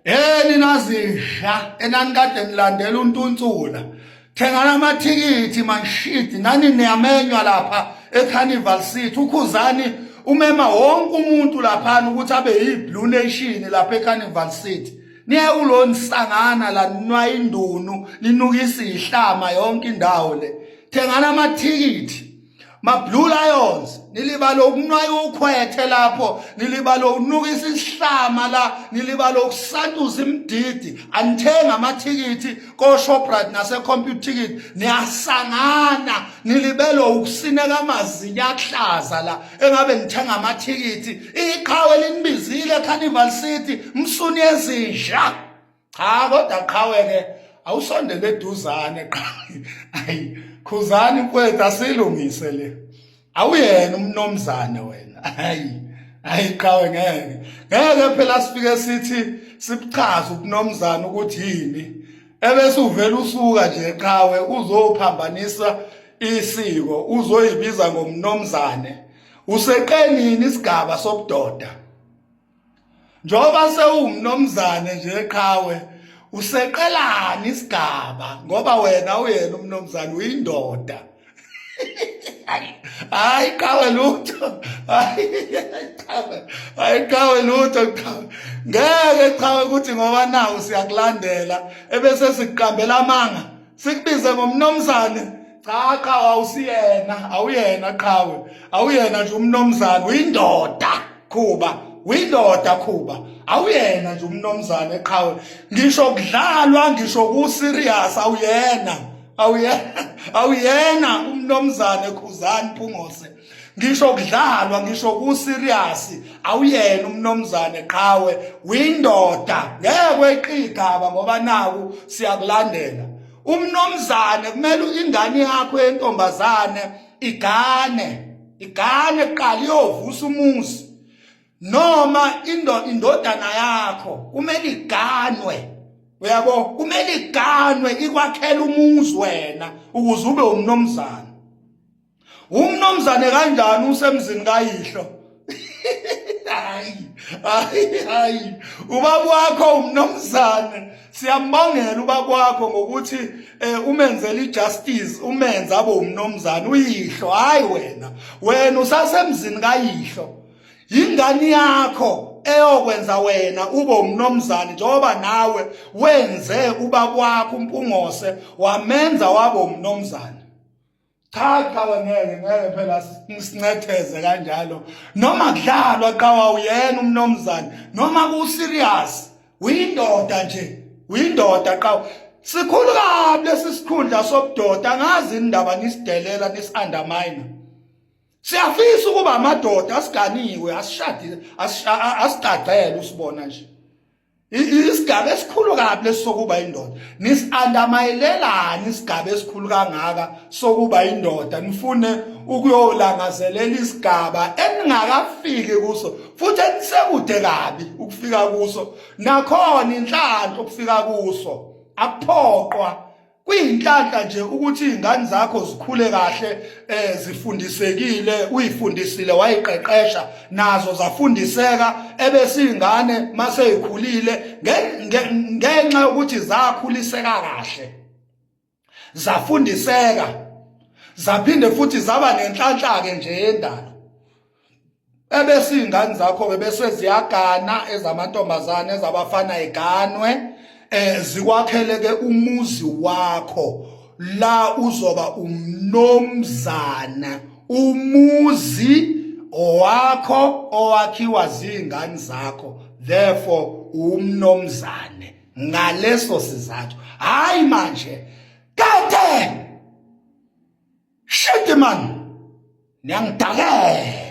Ninazi enanikade nilandela untuntsula thengana amathikithi manshit nani niyamenywa lapha eCarnival City ukhuzani umema wonke umuntu lapha ukuthi abe yiBlue Nation lapha eCarnival City niye ulonisangana la ninwa indunu ninukisa ihlama yonke indawo le thengana amathikithi ma Blue Lions nilibala ukunwaya ukhwethe lapho nilibala unukisa isihlama la nilibala ukusantuza imdidi anithenga amathikithi ko Shoprite nase Compute Ticket niyasangana nilibelo ukusineka amazinya ahlaza la engabe nithenga amathikithi iqhawe linibizile eCarnival City msuni ezinja cha kodwa qhawe ke awusondele eduzane qhawe ayi khuzani mfowethu asilungise le awuyena umnomzane wena hayi qhawe ngeke phela sifike sithi sibuchaza ubunomzane ukuthi yini ebese uvela usuka nje qhawe uzophambanisa isiko uzoyibiza ngomnomzane useqenini isigaba sobudoda njoba sewumnomzane nje qhawe useqelani isigaba ngoba wena uyena umnomzane uyindoda hayi qhawe lutho hayi qhawe lutho ngeke qhawe ukuthi ngoba nawo siyakulandela ebese siqambela amanga sikubize ngomnomzane cha qhawe awuyena qhawe awuyena nje umnomzane uyindoda khuba uyindoda khuba awuyena nje umnomzane qhawe ngisho kudlalwa ngisho ku serious awuyena umnomzane khuzani Mpungose ngisho kudlalwa ngisho ku serious awuyena umnomzane qhawe uyindoda ngeke weqigaba ngoba naku siyakulandela umnomzane kumele ingane yakho yentombazane igane qala iyovusa umuzi noma indodana yakho kumele iganwe uyabo kumele iganwe ikwakhela umuzi wena ukuze ube umnomzane kanjani usemzini kayihlo hayi ubaba wakho umnomzane siyambongela ubaba wakho ngokuthi umenzele ijustice umenza abe umnomzane uyihlo hayi wena usasemzini kayihlo ingane yakho eyokwenza wena ube umnomzane njengoba nawe wenze ubaba wakho uMpungose wamenza waba umnomzane cha ngeke phela sinetheze kanjalo noma kudlalwa qawa uyena umnomzane noma ku serious uyindoda qawa sikhulu kabi lesisikhundla sobudoda ngazi indaba nisidelela nisundermine siyafisa ukuba amadoda asiganiwe asishadile asigagcele usibona nje isigaba esikhulu kabi lesokuba indoda nisundermayelelani isigaba esikhulu kangaka sokuba indoda nifune ukuyolangazelela isigaba eningakafiki kuso futhi enisekude kabi ukufika kuso nakhona inhlanhla ukufika kuso akuphoqwa kuyinhlanhla nje ukuthi izingane zakho zikhule kahle zifundisekile uyifundisile wayiqeqesha nazo zafundiseka ebese izingane mase ikhulile ngenxa yokuthi zakhuliseka kahle zafundiseka zaphinde futhi zaba nenhlanhla ke nje yendalo ebese izingane zakho ke bese ziyagana ezamantombazane ezabafana iganwe zikwakhele ke umuzi wakho la uzoba umnomzana umuzi wakho owakhiwa zingane zakho therefore umnomzane ngaleso sizathu hayi manje kade shit man niyangidakela